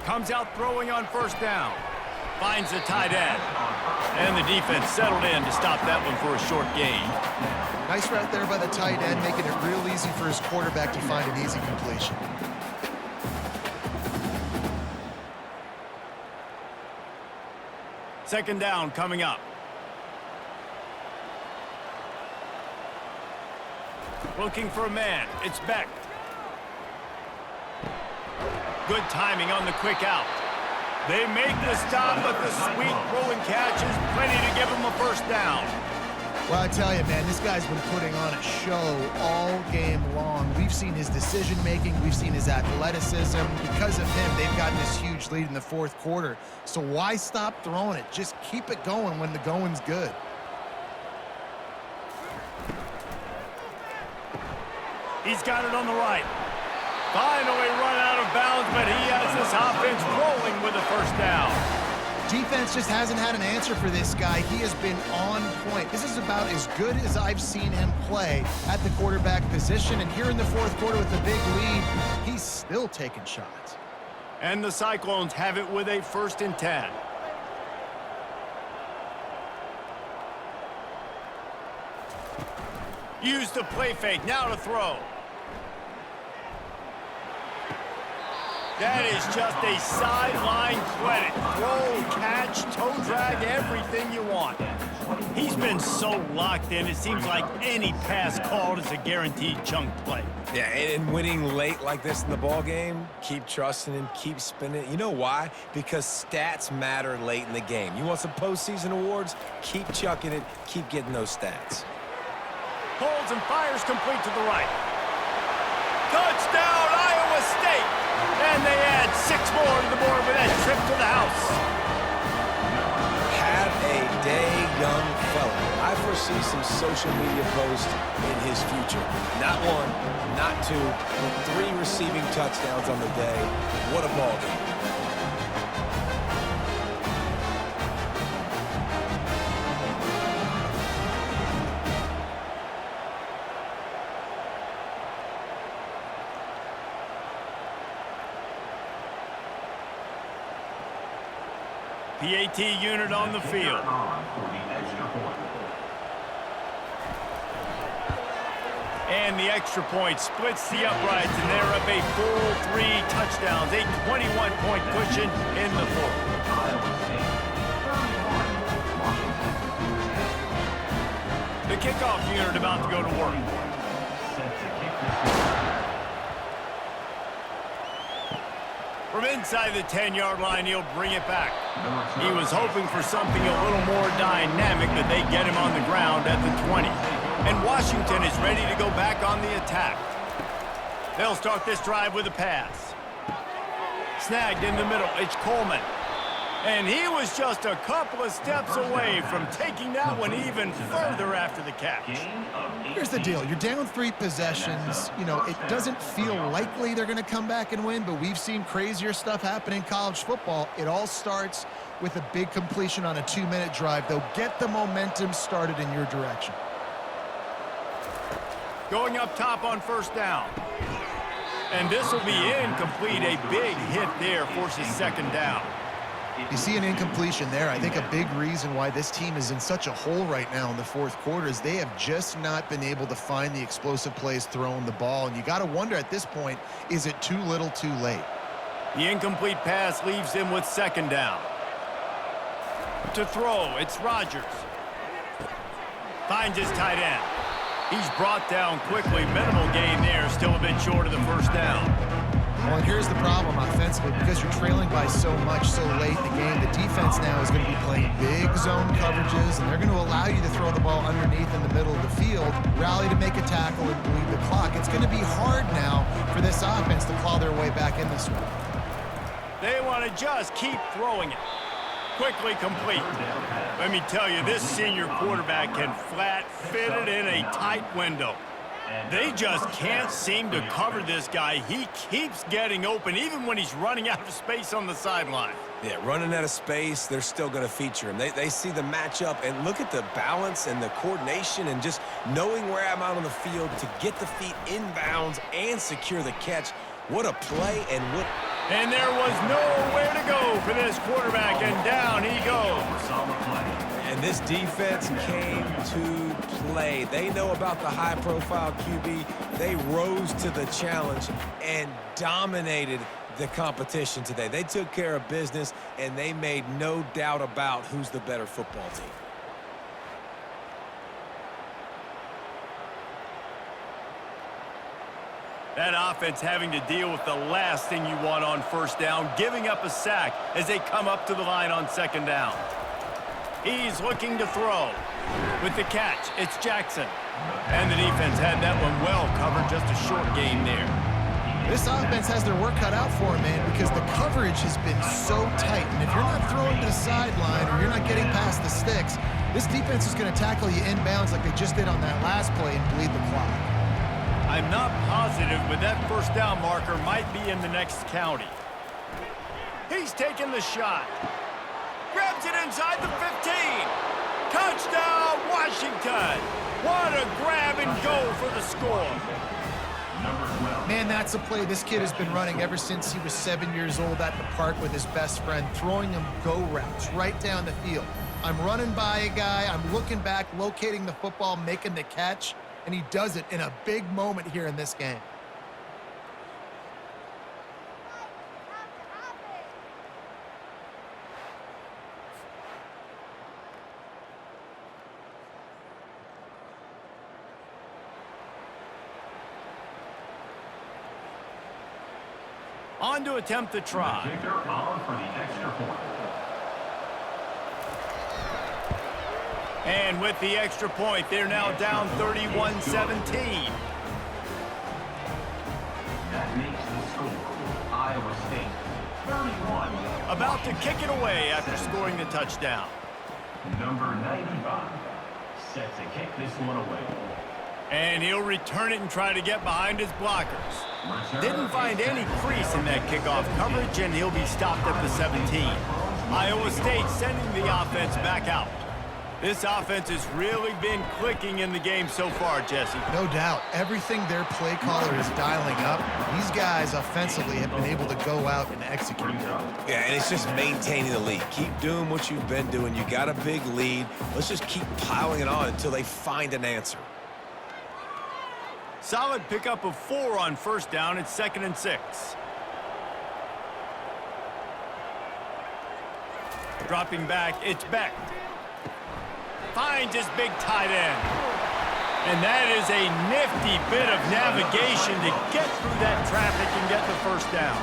Comes out throwing on 1st down. Finds the tight end. And the defense settled in to stop that one for a short gain. Nice route there by the tight end, making it real easy for his quarterback to find an easy completion. Second down coming up. Looking for a man. It's Beck. Good timing on the quick out. They make the stop, but the sweet rolling catch is plenty to give them a 1st down. Well, I tell you, man, this guy's been putting on a show all game long. We've seen his decision-making. We've seen his athleticism. Because of him, they've gotten this huge lead in the 4th quarter. So why stop throwing it? Just keep it going when the going's good. He's got it on the right. Finally run out of bounds, but he has this offense rolling with a 1st down. Defense just hasn't had an answer for this guy. He has been on point. This is about as good as I've seen him play at the quarterback position. And here in the 4th quarter with a big lead, he's still taking shots. And the Cyclones have it with a 1st and 10. Use the play fake. Now to throw. That is just a sideline credit. Throw, catch, toe drag, everything you want. He's been so locked in, it seems like any pass called is a guaranteed chunk play. Yeah, and winning late like this in the ball game, keep trusting him, keep spinning. You know why? Because stats matter late in the game. You want some postseason awards? Keep chucking it, keep getting those stats. Holds and fires complete to the right. Touchdown, Iowa State! And they add 6 more to the board with that trip to the house. Have a day, young fella. I foresee some social media posts in his future. Not 1, not 2, but 3 receiving touchdowns on the day. What a ball game. PAT unit on the field. And the extra point splits the uprights, and they're up a full 3 touchdowns, a 21-point cushion in the 4th. The kickoff unit about to go to work. From inside the 10-yard line, he'll bring it back. He was hoping for something a little more dynamic, but they get him on the ground at the 20. And Washington is ready to go back on the attack. They'll start this drive with a pass. Snagged in the middle, it's Coleman. And he was just a couple of steps away from taking that one even further after the catch. Here's the deal. You're down 3 possessions. You know, it doesn't feel likely they're going to come back and win, but we've seen crazier stuff happen in college football. It all starts with a big completion on a 2-minute drive. They'll get the momentum started in your direction. Going up top on 1st down. And this will be incomplete. A big hit there forces second down. You see an incompletion there. I think a big reason why this team is in such a hole right now in the fourth quarter is they have just not been able to find the explosive plays throwing the ball. And you got to wonder at this point, is it too little too late? The incomplete pass leaves him with second down. To throw, it's Rodgers. Finds his tight end. He's brought down quickly. Minimal gain there, still a bit short of the first down. Well, and here's the problem offensively. Because you're trailing by so much so late in the game, the defense now is going to be playing big zone coverages, and they're going to allow you to throw the ball underneath in the middle of the field, rally to make a tackle, and bleed the clock. It's going to be hard now for this offense to claw their way back in this one. They want to just keep throwing it. Quickly complete. Let me tell you, this senior quarterback can flat fit it in a tight window. They just can't seem to cover this guy. He keeps getting open, even when he's running out of space on the sideline. Yeah, running out of space, they're still going to feature him. They see the matchup, and look at the balance and the coordination and just knowing where I'm out on the field to get the feet inbounds and secure the catch. What a play and what... And there was nowhere to go for this quarterback, and down he goes. And this defense came to play. They know about the high-profile QB. They rose to the challenge and dominated the competition today. They took care of business, and they made no doubt about who's the better football team. That offense having to deal with the last thing you want on first down, giving up a sack as they come up to the line on second down. He's looking to throw. With the catch, it's Jackson. And the defense had that one well covered, just a short gain there. This offense has their work cut out for them, man, because the coverage has been so tight. And if you're not throwing to the sideline or you're not getting past the sticks, this defense is going to tackle you inbounds like they just did on that last play and bleed the clock. I'm not positive, but that first down marker might be in the next county. He's taking the shot. Grabs it inside the 15. Touchdown, Washington. What a grab and go for the score. Man, that's a play this kid has been running ever since he was 7 years old at the park with his best friend, throwing him go routes right down the field. I'm running by a guy, I'm looking back, locating the football, making the catch, and he does it in a big moment here in this game. On to attempt the try. Kicker on for the extra point. And with the extra point, they're now down 31-17. That makes the score Iowa State 31. About to kick it away after scoring the touchdown. Number 95 set to kick this one away. And he'll return it and try to get behind his blockers. Didn't find any crease in that kickoff coverage, and he'll be stopped at the 17. Iowa State sending the offense back out. This offense has really been clicking in the game so far, Jesse. No doubt. Everything their play caller is dialing up, these guys offensively have been able to go out and execute. Yeah, and it's just maintaining the lead. Keep doing what you've been doing. You got a big lead. Let's just keep piling it on until they find an answer. Solid pickup of 4 on first down. It's 2nd and 6. Dropping back, it's Beck. Finds his big tight end. And that is a nifty bit of navigation to get through that traffic and get the first down.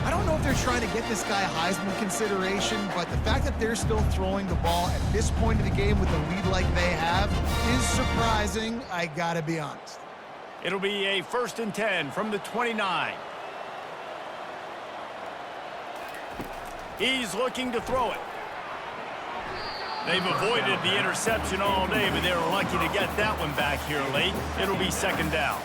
I don't know if they're trying to get this guy Heisman consideration, but the fact that they're still throwing the ball at this point of the game with a lead like they have is surprising, I gotta be honest. It'll be a 1st and 10 from the 29. He's looking to throw it. They've avoided the interception all day, but they were lucky to get that one back here late. It'll be 2nd down.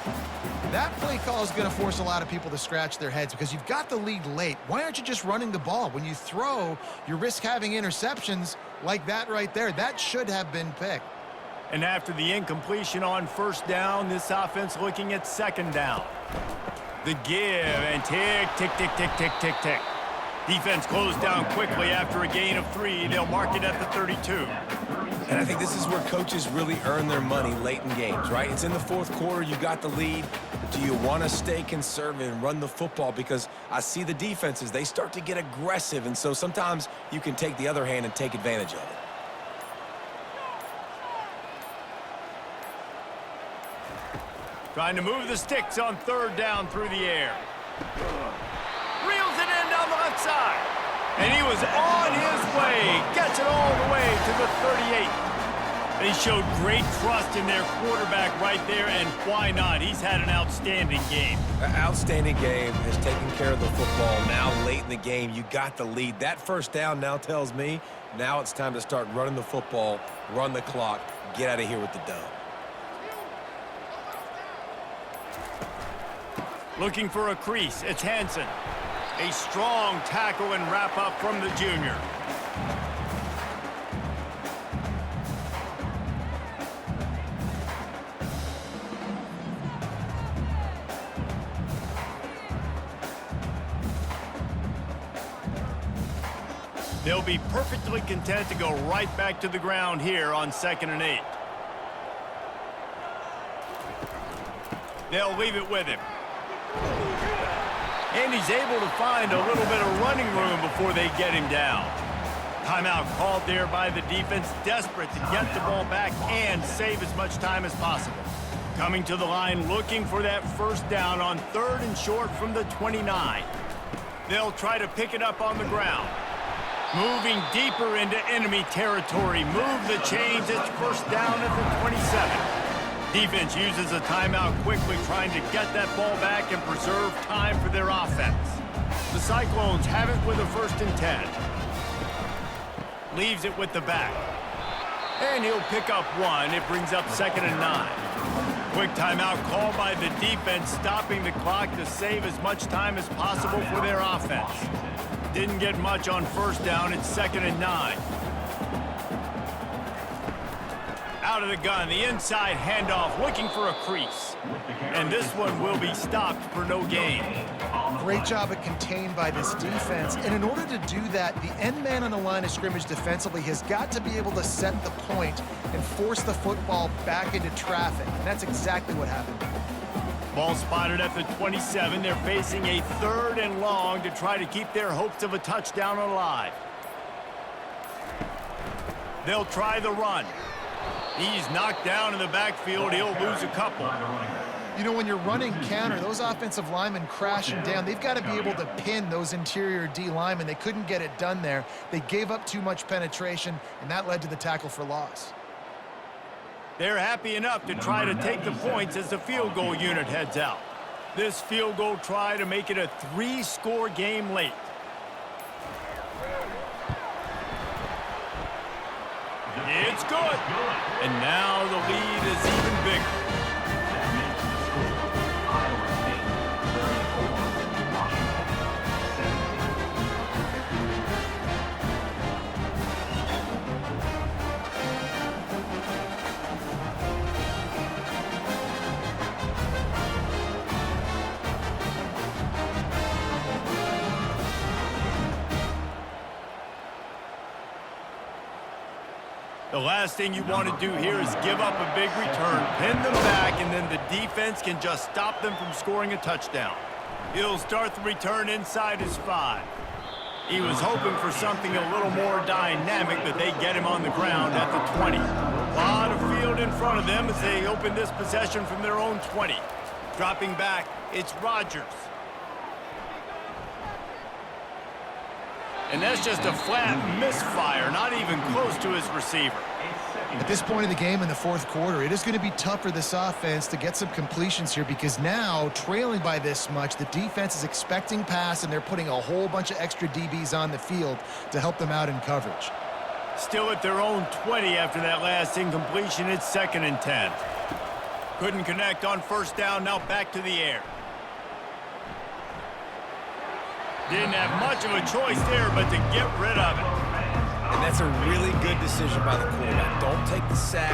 That play call is going to force a lot of people to scratch their heads because you've got the lead late. Why aren't you just running the ball? When you throw, you risk having interceptions like that right there. That should have been picked. And after the incompletion on first down, this offense looking at 2nd down. The give, and tick, tick, tick, tick, tick, tick, tick. Defense closed down quickly after a gain of 3. They'll mark it at the 32. And I think this is where coaches really earn their money late in games, right? It's in the fourth quarter. You got the lead. Do you want to stay conservative and run the football? Because I see the defenses, they start to get aggressive, and so sometimes you can take the other hand and take advantage of it. Trying to move the sticks on third down through the air. Reels it in down the left side. And he was on his way. Gets it all the way to the 38. They showed great trust in their quarterback right there, and why not? He's had an outstanding game. An outstanding game, has taken care of the football. Now late in the game, you got the lead. That first down now tells me now it's time to start running the football, run the clock, get out of here with the dub. Looking for a crease, it's Hansen. A strong tackle and wrap up from the junior. They'll be perfectly content to go right back to the ground here on 2nd and 8. They'll leave it with him. And he's able to find a little bit of running room before they get him down. Timeout called there by the defense, desperate to get the ball back and save as much time as possible. Coming to the line, looking for that first down on 3rd and short from the 29. They'll try to pick it up on the ground. Moving deeper into enemy territory. Move the chains. It's first down at the 27. Defense uses a timeout quickly, trying to get that ball back and preserve time for their offense. The Cyclones have it with a 1st and 10. Leaves it with the back. And he'll pick up 1. It brings up 2nd and 9. Quick timeout call by the defense, stopping the clock to save as much time as possible for their offense. Didn't get much on first down. It's 2nd and 9. Out of the gun, the inside handoff, looking for a crease. And this one will be stopped for no gain. Great job at contained by this defense. And in order to do that, the end man on the line of scrimmage defensively has got to be able to set the point and force the football back into traffic. And that's exactly what happened. Ball spotted at the 27. They're facing a 3rd and long to try to keep their hopes of a touchdown alive. They'll try the run. He's knocked down in the backfield. He'll lose a couple. You know, when you're running counter, those offensive linemen crashing down, they've got to be able to pin those interior D linemen. They couldn't get it done there. They gave up too much penetration, and that led to the tackle for loss. They're happy enough to try to take the points as the field goal unit heads out. This field goal try to make it a 3-score game late. It's good. And now the lead is even bigger. Iowa State 34, The last thing you want to do here is give up a big return, pin them back, and then the defense can just stop them from scoring a touchdown. He'll start the return inside his 5. He was hoping for something a little more dynamic, but they get him on the ground at the 20. A lot of field in front of them as they open this possession from their own 20. Dropping back, it's Rodgers. And that's just a flat misfire, not even close to his receiver. At this point in the game in the 4th quarter, it is going to be tough for this offense to get some completions here because now, trailing by this much, the defense is expecting pass and they're putting a whole bunch of extra DBs on the field to help them out in coverage. Still at their own 20 after that last incompletion. It's 2nd and 10. Couldn't connect on first down, now back to the air. Didn't have much of a choice there, but to get rid of it. And that's a really good decision by the quarterback. Don't take the sack,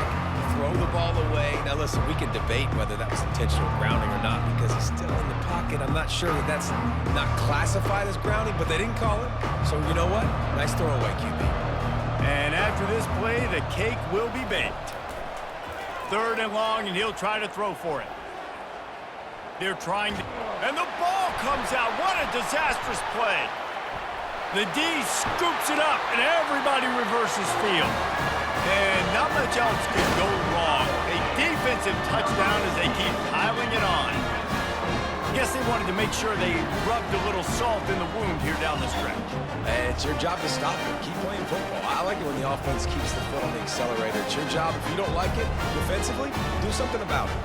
throw the ball away. Now, listen, we can debate whether that was intentional grounding or not because he's still in the pocket. I'm not sure that that's not classified as grounding, but they didn't call it. So, you know what? Nice throwaway, QB. And after this play, the cake will be baked. 3rd and long, and he'll try to throw for it. They're trying to... And the ball comes out. What a disastrous play. The D scoops it up, and everybody reverses field. And not much else can go wrong. A defensive touchdown as they keep piling it on. Guess they wanted to make sure they rubbed a little salt in the wound here down the stretch. And it's your job to stop it. Keep playing football. I like it when the offense keeps the foot on the accelerator. It's your job. If you don't like it defensively, do something about it.